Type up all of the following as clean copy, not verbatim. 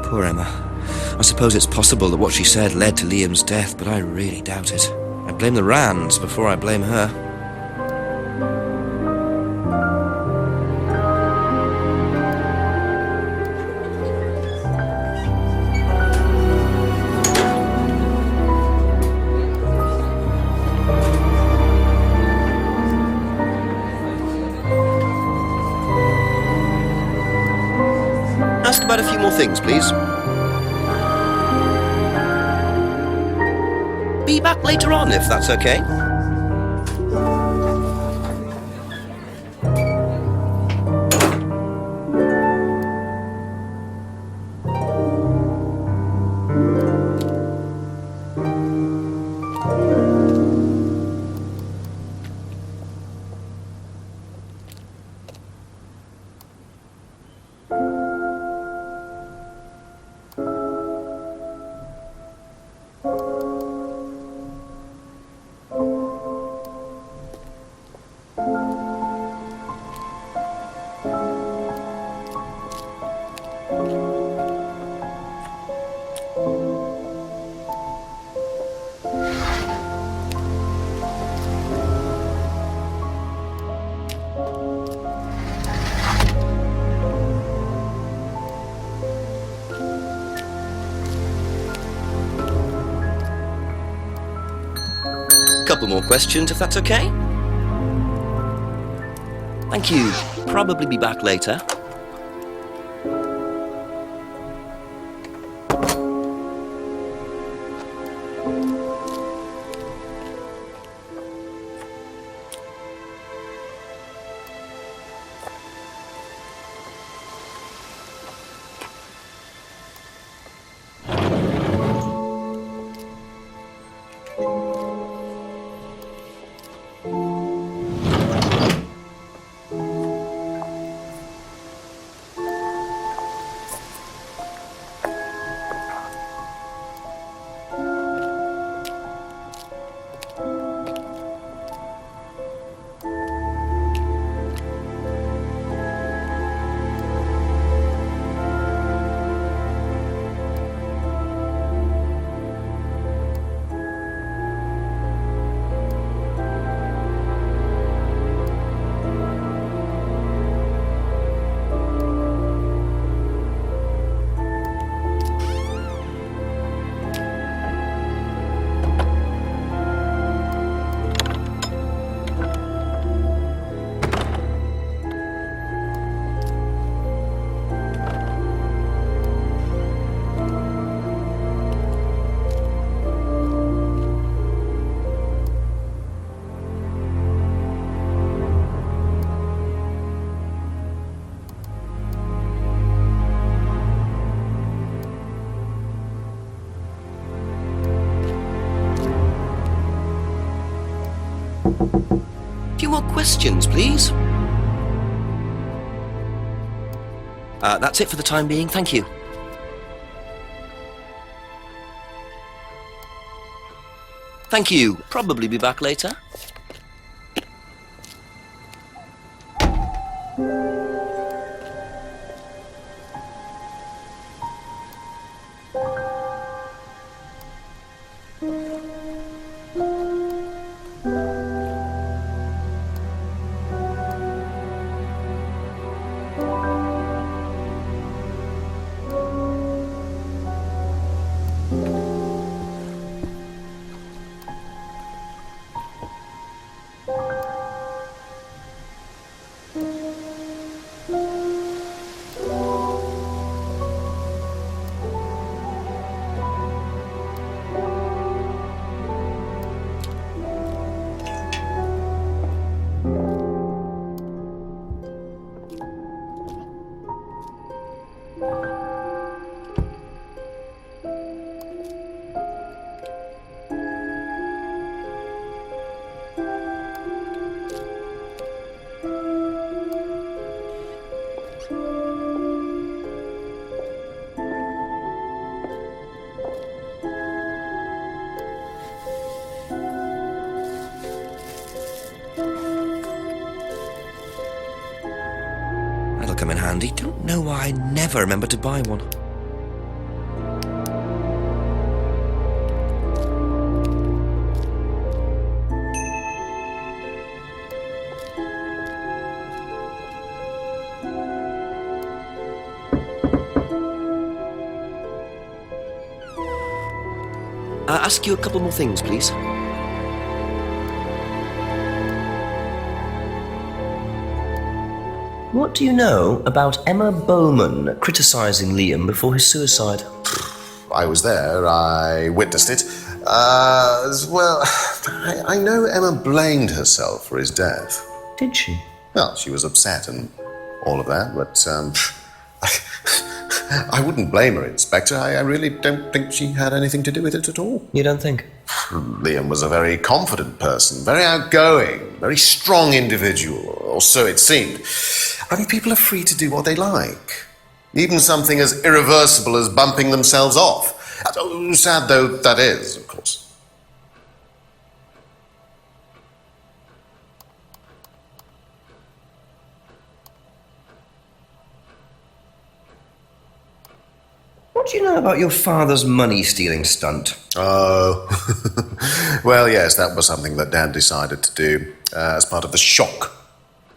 Poor Emma. I suppose it's possible that what she said led to Liam's death, but I really doubt it. I blame the Rands before I blame her. Ask about a few more things, please. Be back later on, if that's okay. Couple more questions, if that's okay. Thank you. Probably be back later. Few more questions, please. That's it for the time being, thank you. Thank you. Probably be back later. That'll come in handy. Don't know why I never remember to buy one. ask you a couple more things, please? What do you know about Emma Bowman criticising Liam before his suicide? I was there, I witnessed it. I know Emma blamed herself for his death. Did she? Well, she was upset and all of that, but I wouldn't blame her, Inspector. I really don't think she had anything to do with it at all. You don't think? Liam was a very confident person, very outgoing, very strong individual, or so it seemed. I mean, people are free to do what they like. Even something as irreversible as bumping themselves off. Sad though that is, of course. What do you know about your father's money-stealing stunt? Oh, well, yes, that was something that Dad decided to do as part of the shock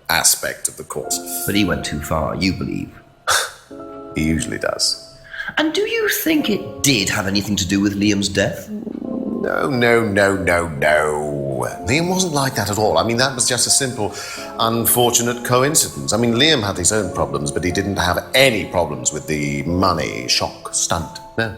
aspect of the course. But he went too far, you believe. He usually does. And do you think it did have anything to do with Liam's death? No. Liam wasn't like that at all. I mean, that was just a simple, unfortunate coincidence. I mean, Liam had his own problems, but he didn't have any problems with the money shock stunt. No.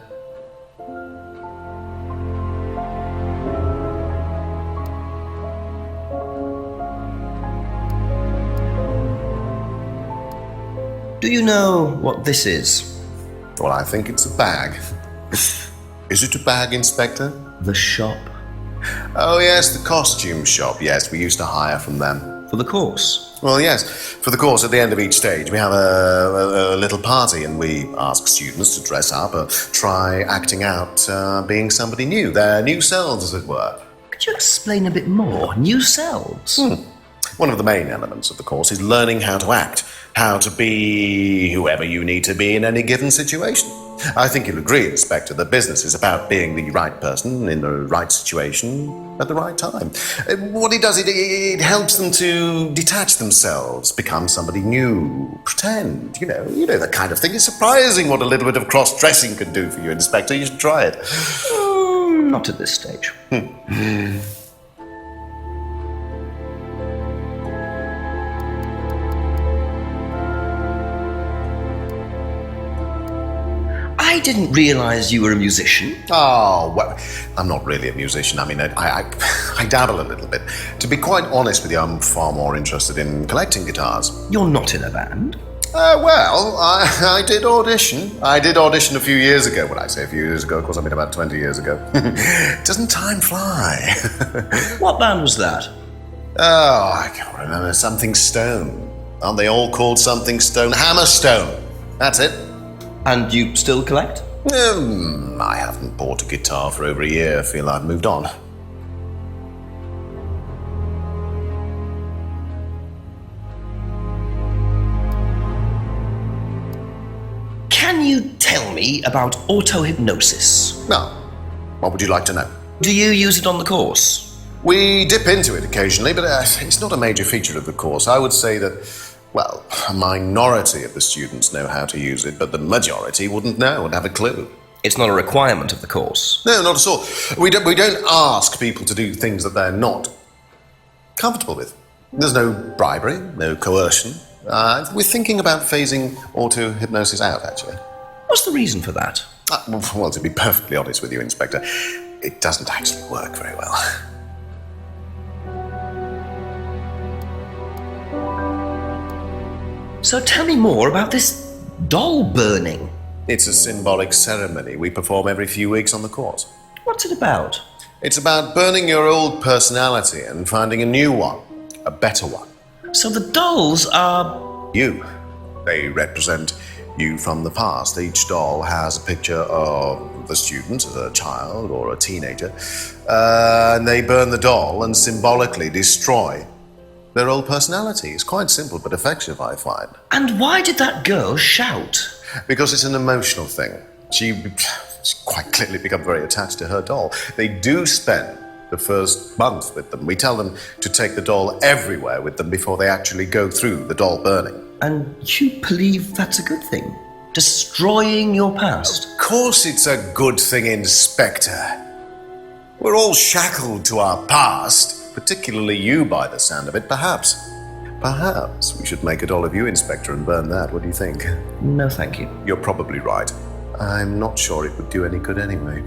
Do you know what this is? Well, I think it's a bag. Is it a bag, Inspector? The shop. Oh, yes, the costume shop. Yes, we used to hire from them. For the course? Well, yes, for the course, at the end of each stage, we have a little party and we ask students to dress up or try acting out being somebody new, their new selves, as it were. Could you explain a bit more? New selves? One of the main elements of the course is learning how to act, how to be whoever you need to be in any given situation. I think you'll agree, Inspector, that business is about being the right person in the right situation at the right time. What it does, it helps them to detach themselves, become somebody new, pretend, you know that kind of thing. It's surprising what a little bit of cross-dressing can do for you, Inspector. You should try it. Not at this stage. I didn't realise you were a musician. Oh, well, I'm not really a musician. I mean, I dabble a little bit. To be quite honest with you, I'm far more interested in collecting guitars. You're not in a band? Well, I did audition. I did audition a few years ago. When I say a few years ago, of course, I mean about 20 years ago. Doesn't time fly? What band was that? Oh, I can't remember. Something Stone. Aren't they all called Something Stone? Hammerstone. That's it. And you still collect? I haven't bought a guitar for over a year. I feel I've moved on. Can you tell me about auto-hypnosis? Now, what would you like to know? Do you use it on the course? We dip into it occasionally, but it's not a major feature of the course. I would say that, well, a minority of the students know how to use it, but the majority wouldn't know and have a clue. It's not a requirement of the course. No, not at all. We don't ask people to do things that they're not comfortable with. There's no bribery, no coercion. We're thinking about phasing auto-hypnosis out, actually. What's the reason for that? Well, to be perfectly honest with you, Inspector, it doesn't actually work very well. So tell me more about this doll burning. It's a symbolic ceremony we perform every few weeks on the course. What's it about? It's about burning your old personality and finding a new one, a better one. So the dolls are... You. They represent you from the past. Each doll has a picture of the student as a child or a teenager, and they burn the doll and symbolically destroy their old personality. It's quite simple but effective, I find. And why did that girl shout? Because it's an emotional thing. She's quite clearly become very attached to her doll. They do spend the first month with them. We tell them to take the doll everywhere with them before they actually go through the doll burning. And you believe that's a good thing? Destroying your past? Of course it's a good thing, Inspector. We're all shackled to our past, particularly you by the sound of it. Perhaps we should make a doll of you, Inspector, and burn that. What do you think? No, thank you. You're probably right. I'm not sure it would do any good anyway.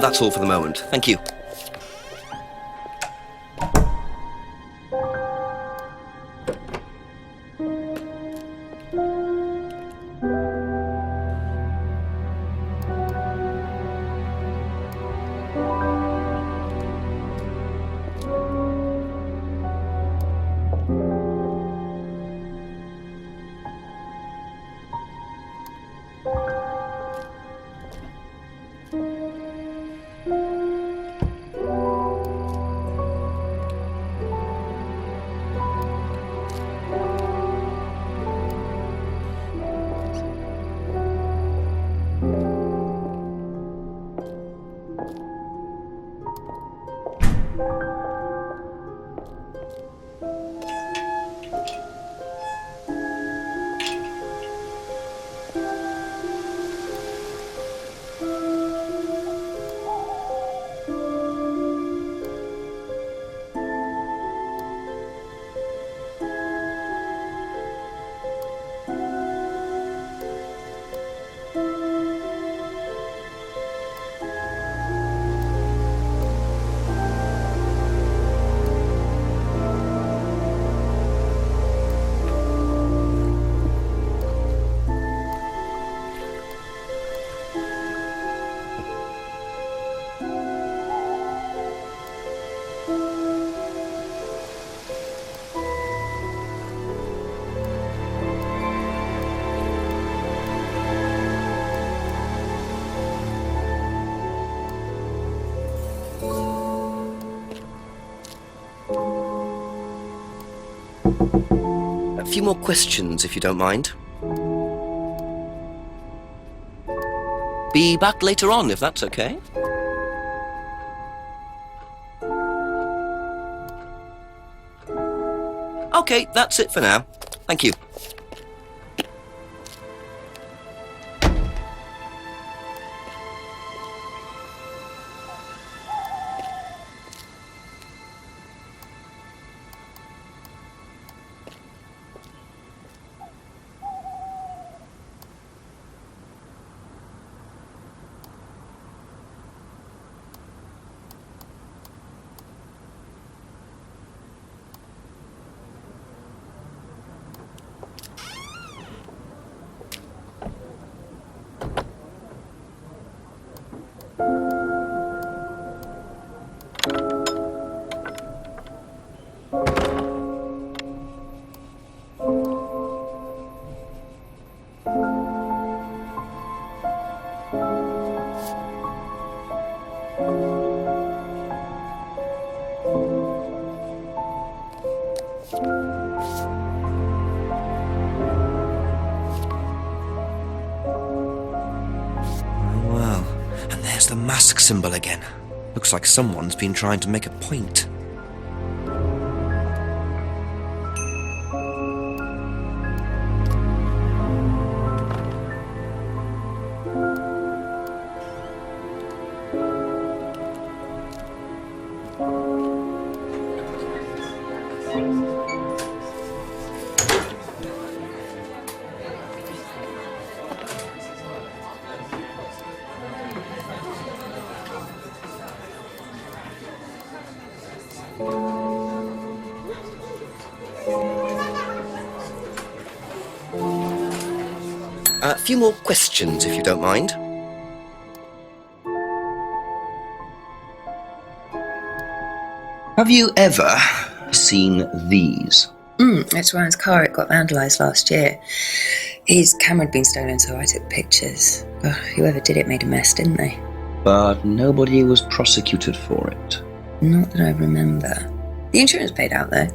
That's all for the moment. Thank you. A few more questions, if you don't mind. Be back later on, if that's okay. Okay, that's it for now. Thank you. The mask symbol again. Looks like someone's been trying to make a point. A few more questions, if you don't mind. Have you ever seen these? It's Ryan's car. It got vandalised last year. His camera had been stolen, so I took pictures. Whoever did it made a mess, didn't they? But nobody was prosecuted for it. Not that I remember. The insurance paid out, though.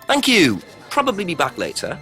Thank you. Probably be back later.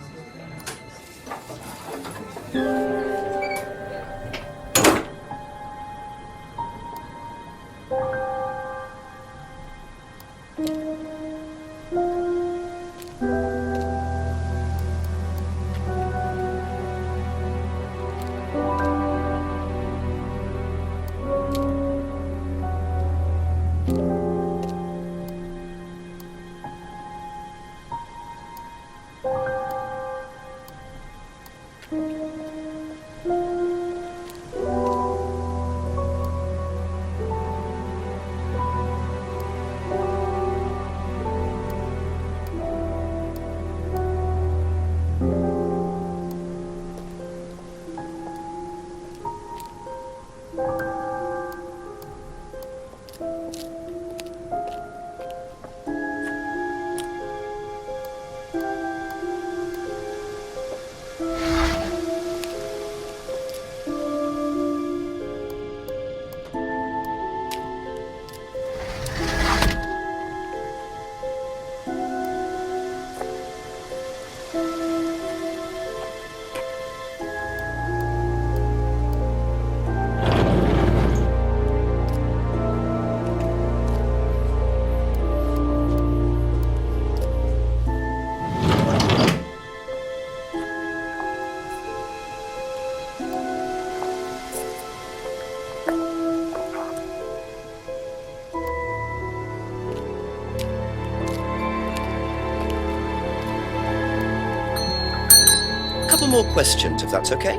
more questions, if that's okay.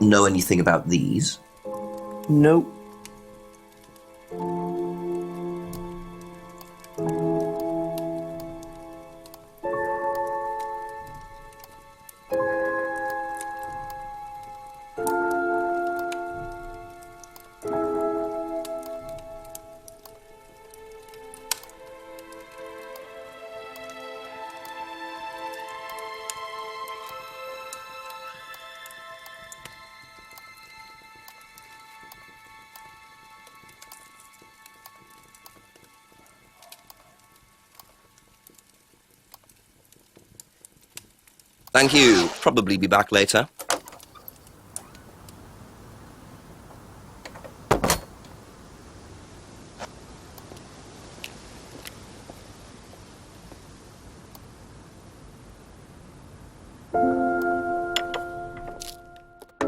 Know anything about these? No. Thank you. Probably be back later.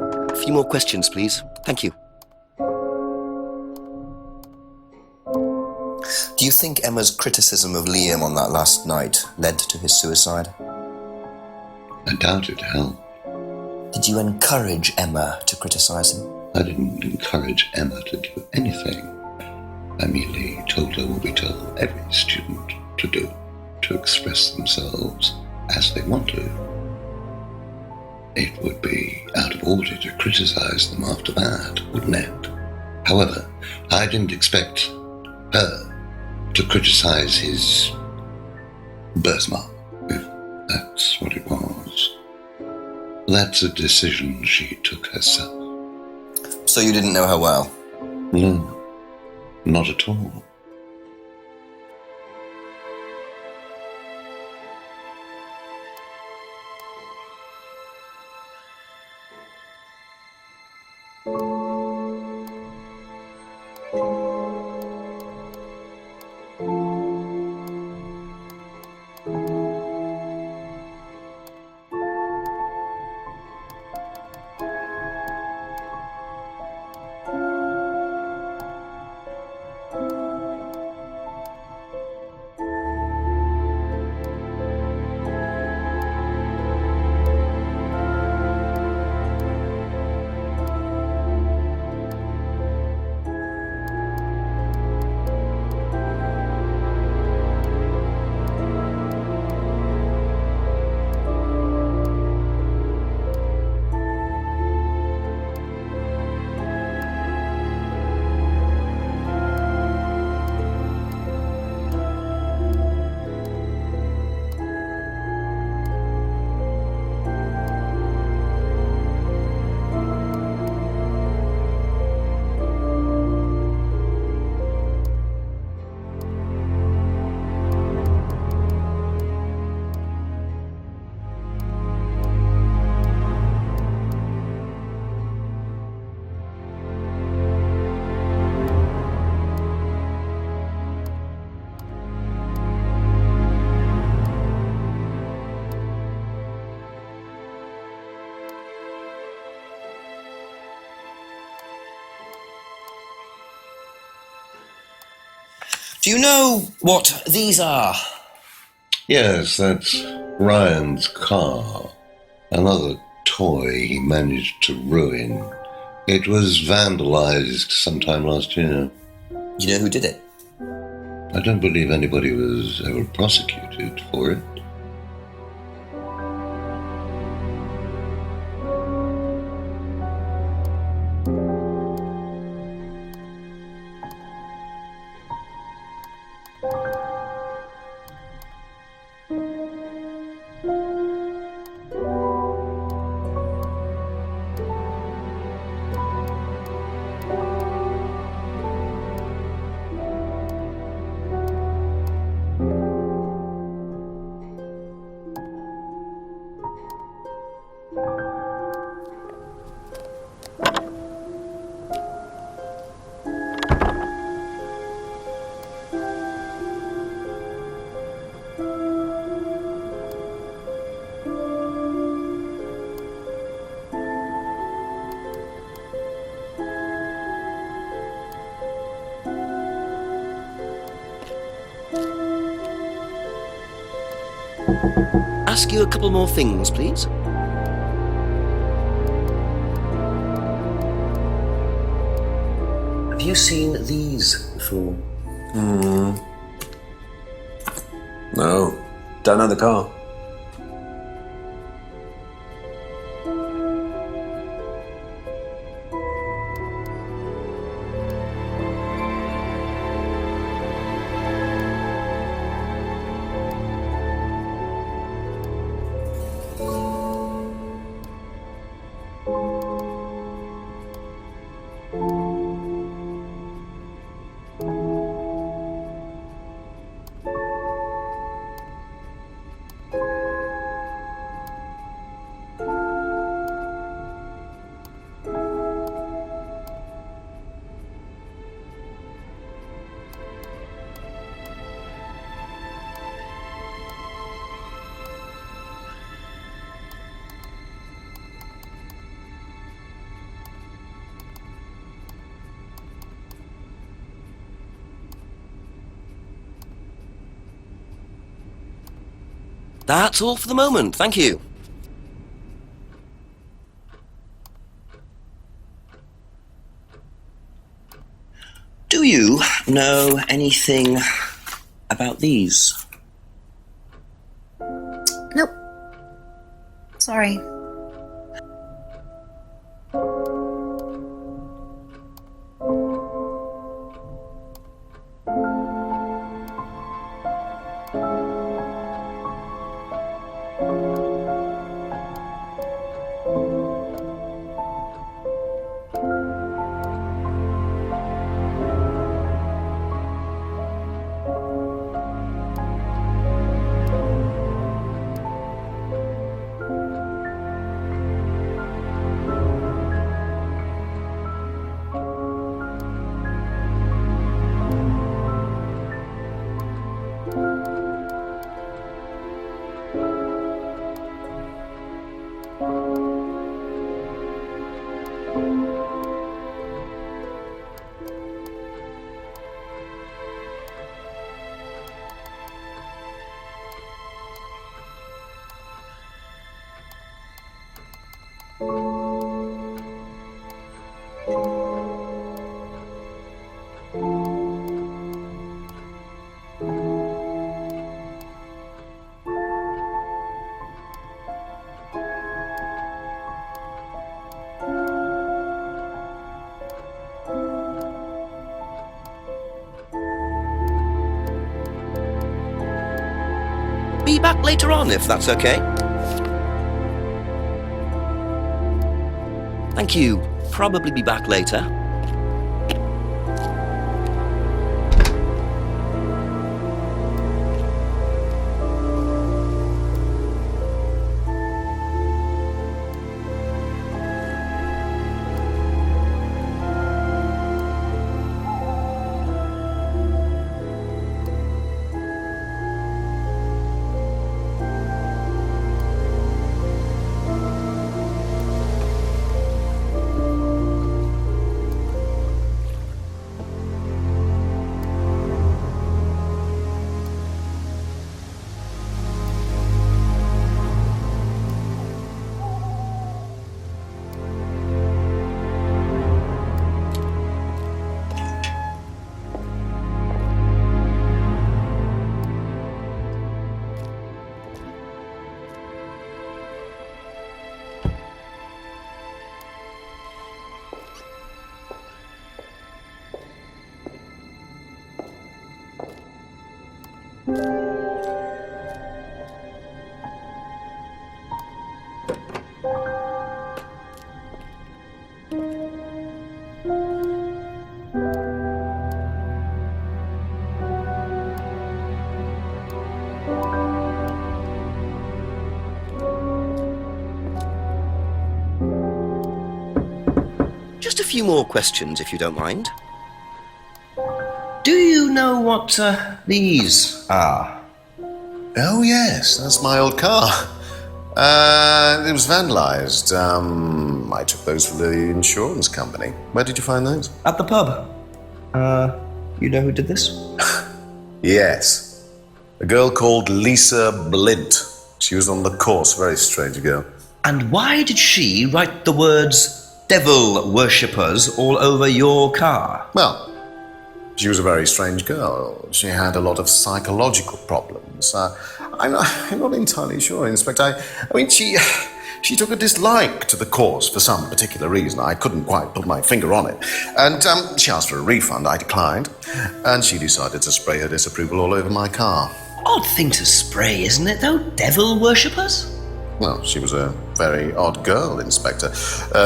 A few more questions, please. Thank you. Do you think Emma's criticism of Liam on that last night led to his suicide? I doubt it helped. Did you encourage Emma to criticize him? I didn't encourage Emma to do anything. I merely told her what we tell every student to do, to express themselves as they want to. It would be out of order to criticize them after that, wouldn't it? However, I didn't expect her to criticize his birthmark, if that's what it was. That's a decision she took herself. So you didn't know her well? No, not at all. Do you know what these are? Yes, that's Ryan's car. Another toy he managed to ruin. It was vandalized sometime last year. Do you know who did it? I don't believe anybody was ever prosecuted for it. ask you a couple more things, please? Have you seen these before? No, don't know the car. That's all for the moment, thank you. Do you know anything about these? Nope. Sorry. Be back later on, if that's okay. Thank you. Probably be back later. Just a few more questions, if you don't mind. Do you know what these are? Oh, yes, that's my old car. It was vandalised. I took those for the insurance company. Where did you find those? At the pub. You know who did this? Yes. A girl called Lisa Blint. She was on the course, very strange girl. And why did she write the words devil worshippers all over your car? Well, she was a very strange girl. She had a lot of psychological problems. I'm not entirely sure, Inspector. I mean, she took a dislike to the course for some particular reason. I couldn't quite put my finger on it. And she asked for a refund. I declined. And she decided to spray her disapproval all over my car. Odd thing to spray, isn't it, though? Devil worshippers? Well, she was a very odd girl, Inspector.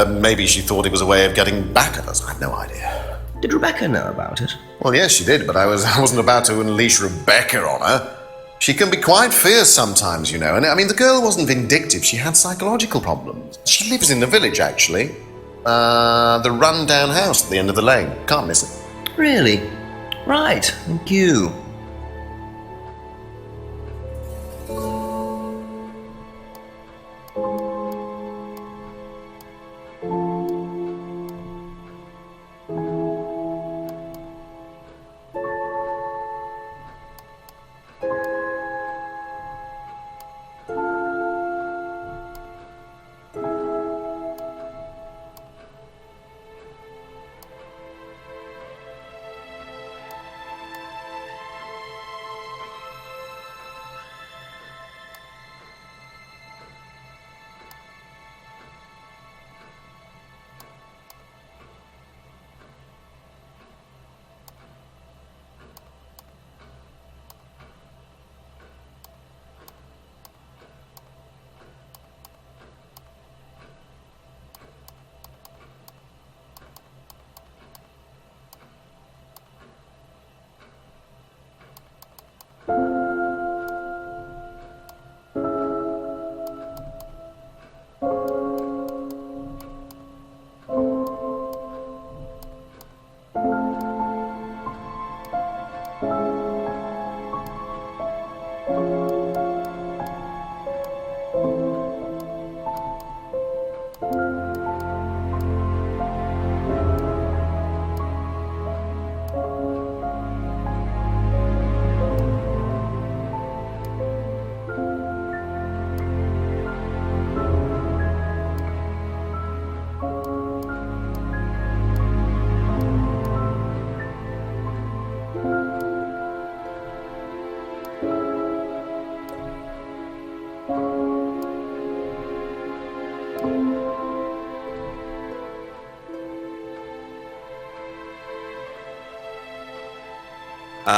Maybe she thought it was a way of getting back at us. I have no idea. Did Rebecca know about it? Well, yes, she did, but I wasn't about to unleash Rebecca on her. She can be quite fierce sometimes, you know. And I mean, the girl wasn't vindictive. She had psychological problems. She lives in the village, actually. The run-down house at the end of the lane. Can't miss it. Really? Right, thank you.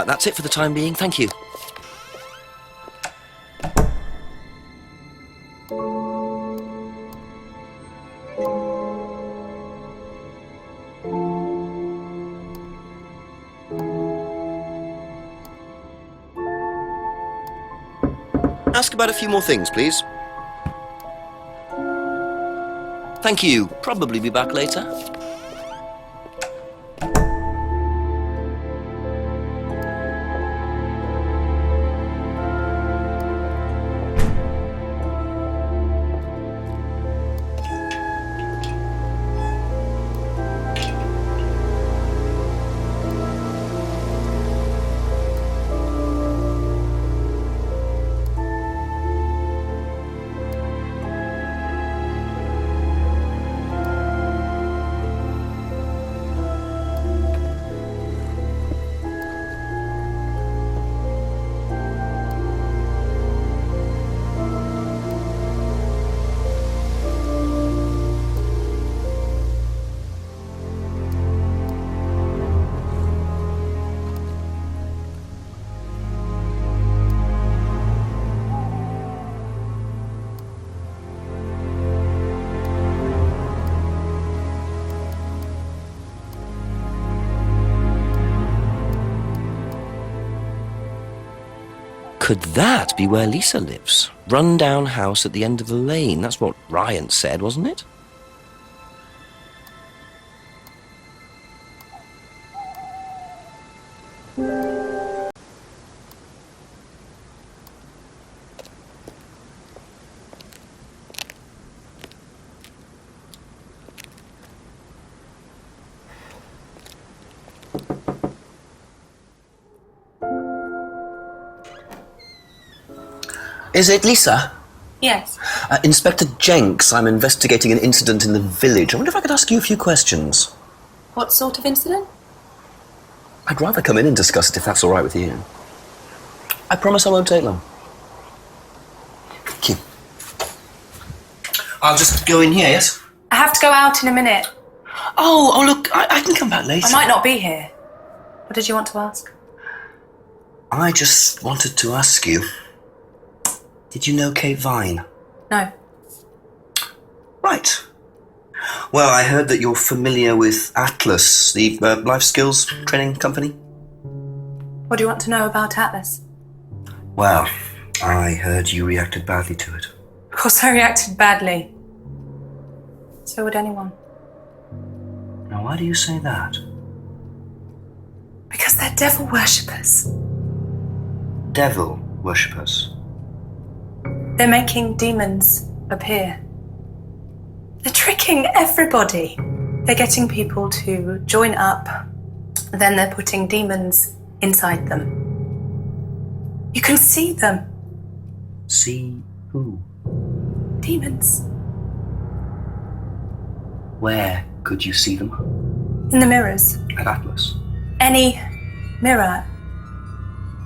That's it for the time being, thank you. Ask about a few more things, please. Thank you. Probably be back later. Could that be where Lisa lives? Run-down house at the end of the lane. That's what Ryan said, wasn't it? Is it Lisa? Yes. Inspector Jenks, I'm investigating an incident in the village. I wonder if I could ask you a few questions. What sort of incident? I'd rather come in and discuss it if that's all right with you. I promise I won't take long. Thank you. I'll just go in here, yes? I have to go out in a minute. Oh, look, I can come back later. I might not be here. What did you want to ask? I just wanted to ask you, did you know Kate Vine? No. Right. Well, I heard that you're familiar with Atlas, the life skills training company. What do you want to know about Atlas? Well, I heard you reacted badly to it. Of course I reacted badly. So would anyone. Now, why do you say that? Because they're devil worshippers. Devil worshippers. They're making demons appear. They're tricking everybody. They're getting people to join up, then they're putting demons inside them. You can see them. See who? Demons. Where could you see them? In the mirrors. At Atlas. Any mirror.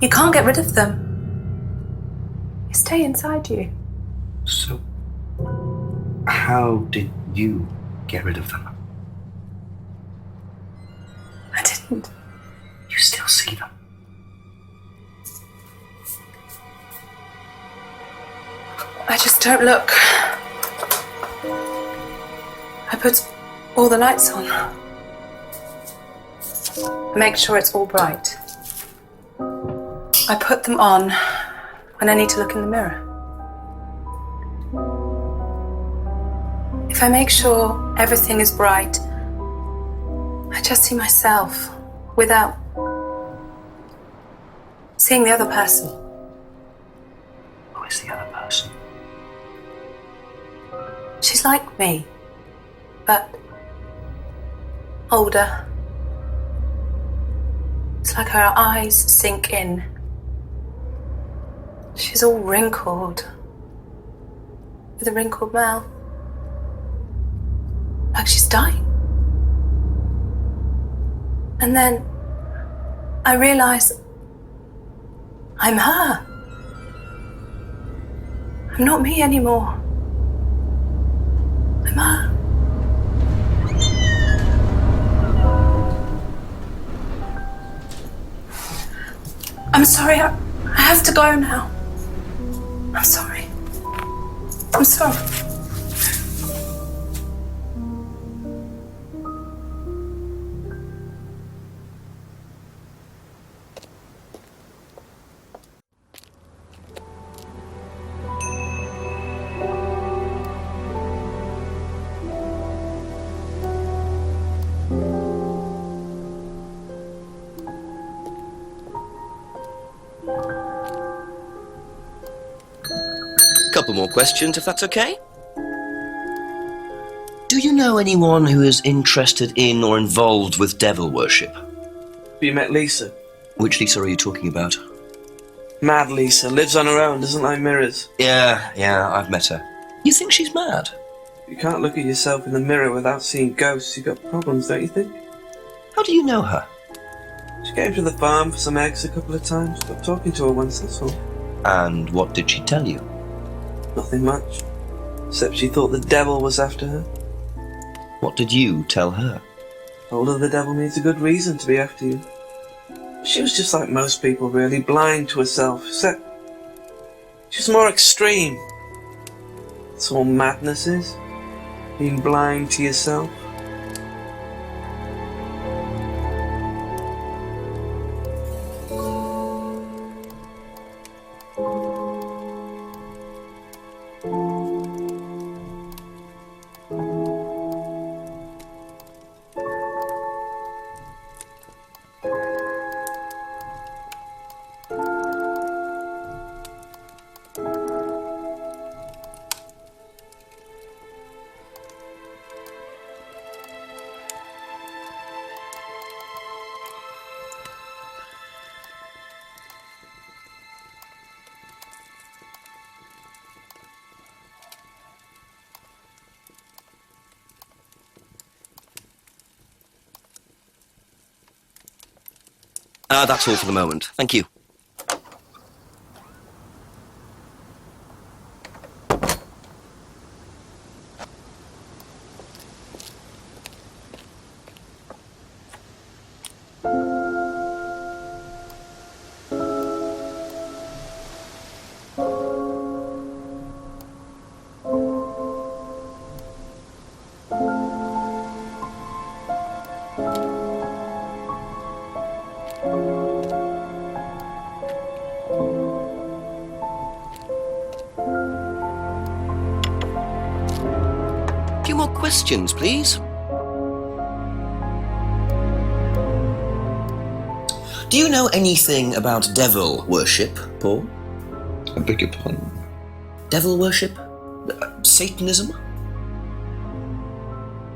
You can't get rid of them. They stay inside you. So, how did you get rid of them? I didn't. You still see them? I just don't look. I put all the lights on. I make sure it's all bright. I put them on when I need to look in the mirror. If I make sure everything is bright, I just see myself without seeing the other person. Who is the other person? She's like me, but older. It's like her eyes sink in. She's all wrinkled, with a wrinkled mouth, like she's dying. And then I realise I'm her. I'm not me anymore. I'm her. I'm sorry, I have to go now. I'm sorry. I'm sorry. Couple more questions, if that's okay. Do you know anyone who is interested in or involved with devil worship? Have you met Lisa? Which Lisa are you talking about? Mad Lisa. Lives on her own, doesn't like mirrors. Yeah, I've met her. You think she's mad? You can't look at yourself in the mirror without seeing ghosts. You've got problems, don't you think? How do you know her? She came to the farm for some eggs a couple of times. Got talking to her once, that's all. And what did she tell you? Nothing much. Except she thought the devil was after her. What did you tell her? Told her the devil needs a good reason to be after you. She was just like most people, really, blind to herself, except she was more extreme. That's all madness is. Being blind to yourself. That's all for the moment. Thank you. Few more questions, please. Do you know anything about devil worship, Paul? I beg your pardon. Devil worship? Satanism?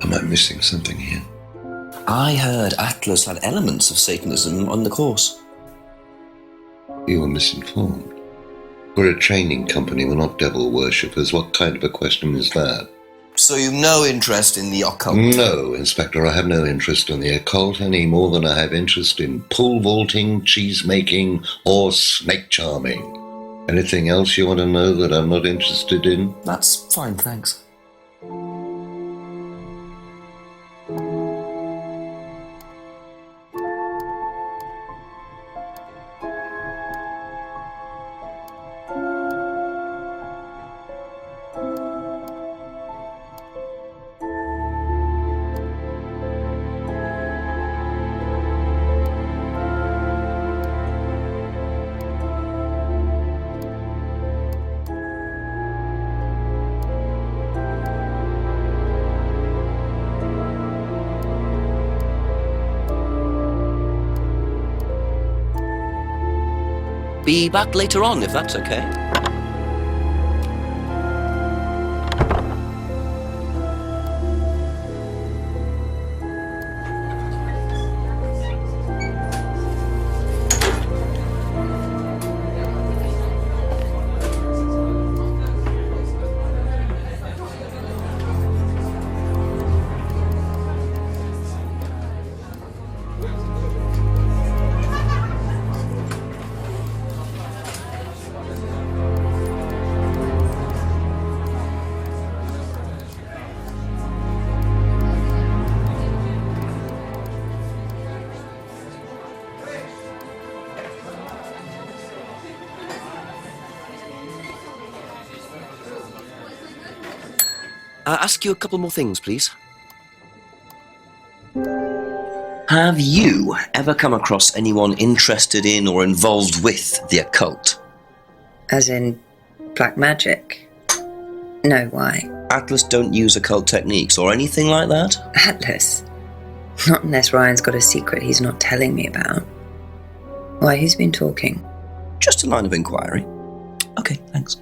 Am I missing something here? I heard Atlas had elements of Satanism on the course. You were misinformed. We're a training company, we're not devil worshippers. What kind of a question is that? So you've no interest in the occult? No, Inspector, I have no interest in the occult any more than I have interest in pole vaulting, cheese making, or snake charming. Anything else you want to know that I'm not interested in? That's fine, thanks. Be back later on, if that's okay. Ask you a couple more things, please. Have you ever come across anyone interested in or involved with the occult? As in black magic? No, why? Atlas don't use occult techniques or anything like that? Atlas? Not unless Ryan's got a secret he's not telling me about. Why, who's been talking? Just a line of inquiry. Okay, thanks.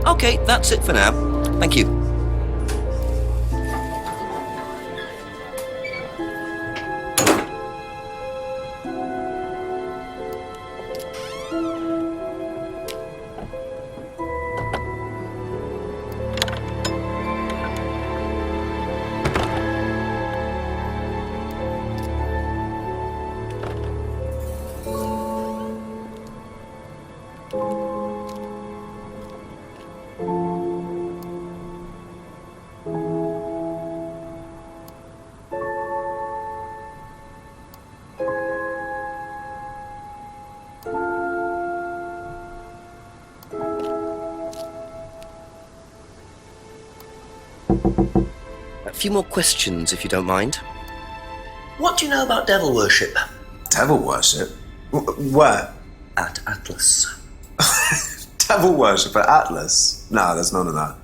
Okay, that's it for now. Thank you. A few more questions, if you don't mind. What do you know about devil worship? Devil worship? Where? At Atlas. Devil worship at Atlas? No, there's none of that.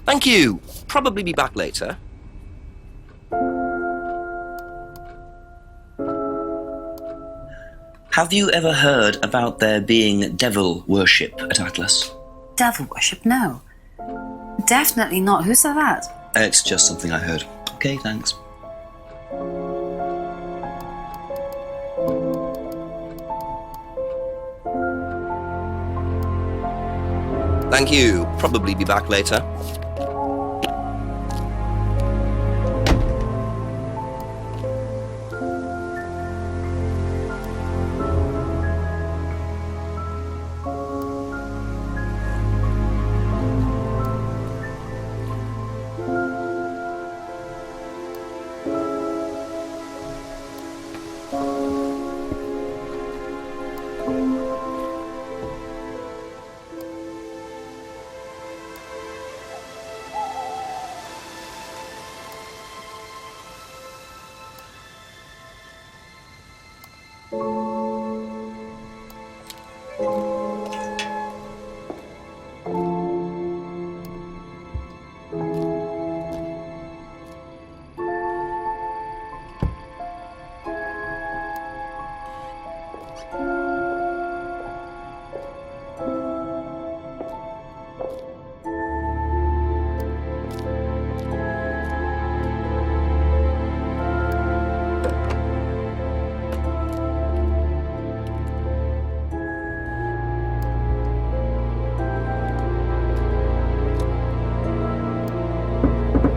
Thank you. Probably be back later. Have you ever heard about there being devil worship at Atlas? Devil worship? No. Definitely not. Who said that? It's just something I heard. Okay, thanks. Thank you. Probably be back later.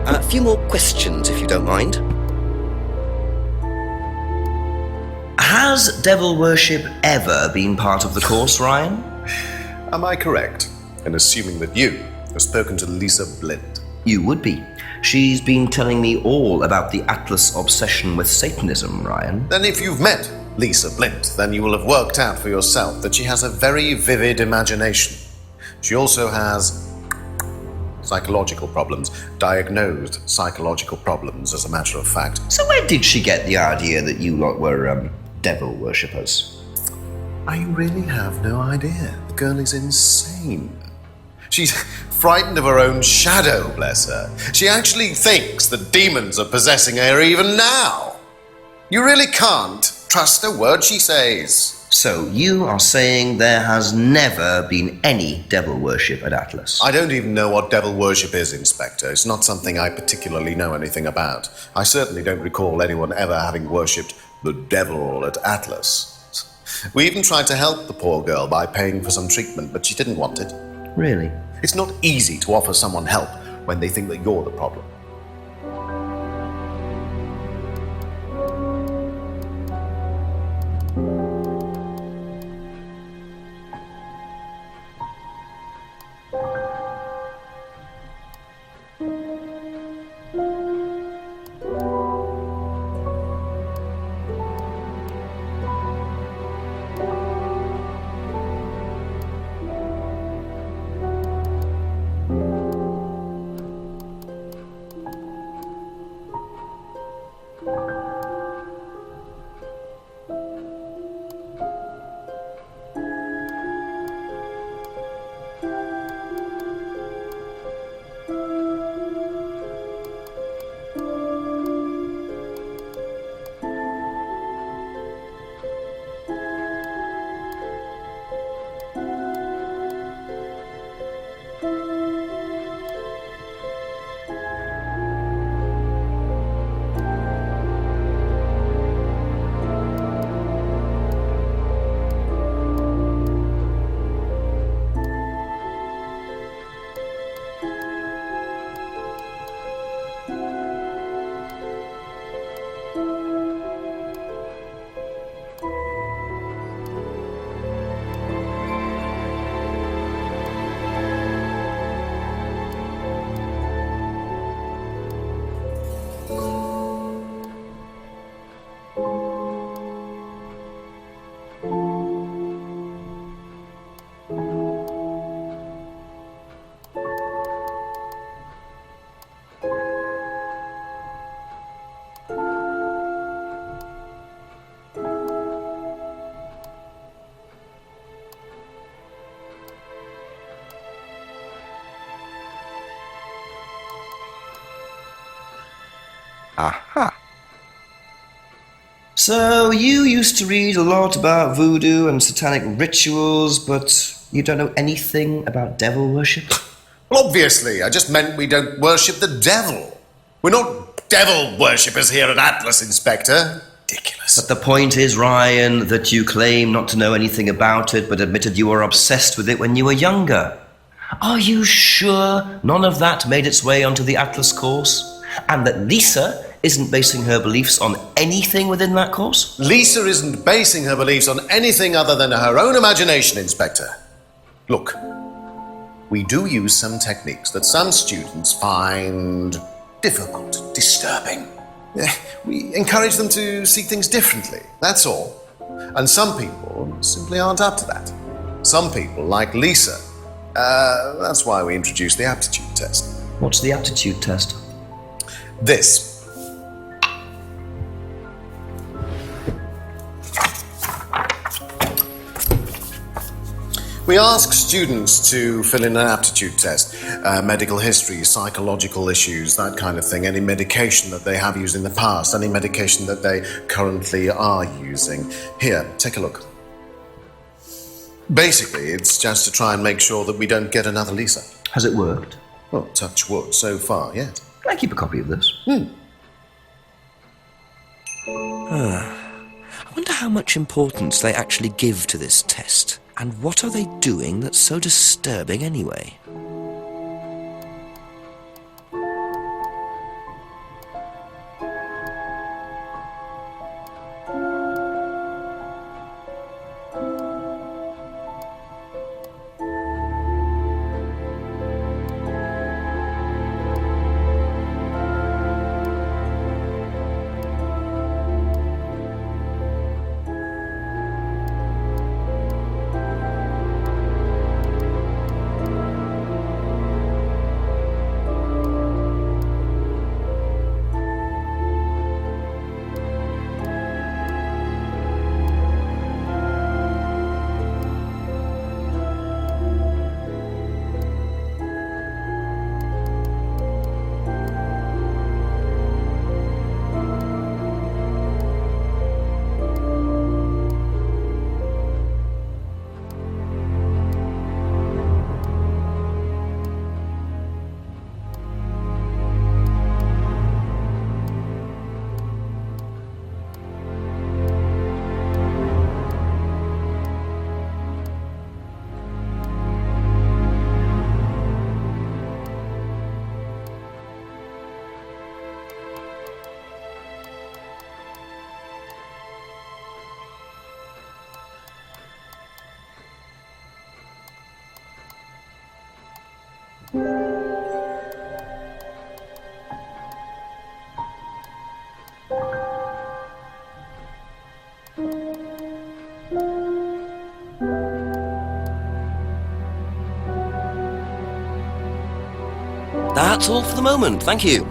A few more questions, if you don't mind. Has devil worship ever been part of the course, Ryan? Am I correct in assuming that you have spoken to Lisa Blind? You would be. She's been telling me all about the Atlas obsession with Satanism, Ryan. Then if you've met Lisa Blind, then you will have worked out for yourself that she has a very vivid imagination. She also has psychological problems, diagnosed psychological problems, as a matter of fact. So where did she get the idea that you lot were, devil worshippers? I really have no idea. The girl is insane. She's frightened of her own shadow, bless her. She actually thinks that demons are possessing her even now. You really can't trust a word she says. So you are saying there has never been any devil worship at Atlas? I don't even know what devil worship is, Inspector. It's not something I particularly know anything about. I certainly don't recall anyone ever having worshipped the devil at Atlas. We even tried to help the poor girl by paying for some treatment, but she didn't want it. Really? It's not easy to offer someone help when they think that you're the problem. Aha. So, you used to read a lot about voodoo and satanic rituals, but you don't know anything about devil worship? Well, obviously, I just meant we don't worship the devil. We're not devil worshippers here at Atlas, Inspector. Ridiculous. But the point is, Ryan, that you claim not to know anything about it, but admitted you were obsessed with it when you were younger. Are you sure none of that made its way onto the Atlas course? And that Lisa isn't basing her beliefs on anything within that course? Lisa isn't basing her beliefs on anything other than her own imagination, Inspector. Look, we do use some techniques that some students find difficult, disturbing. We encourage them to see things differently, that's all. And some people simply aren't up to that. Some people, like Lisa, that's why we introduced the aptitude test. What's the aptitude test? This. We ask students to fill in an aptitude test, medical history, psychological issues, that kind of thing, any medication that they have used in the past, any medication that they currently are using. Here, take a look. Basically, it's just to try and make sure that we don't get another Lisa. Has it worked? Well, touch wood, so far, yes. Can I keep a copy of this? I wonder how much importance they actually give to this test. And what are they doing that's so disturbing anyway? That's all for the moment, thank you.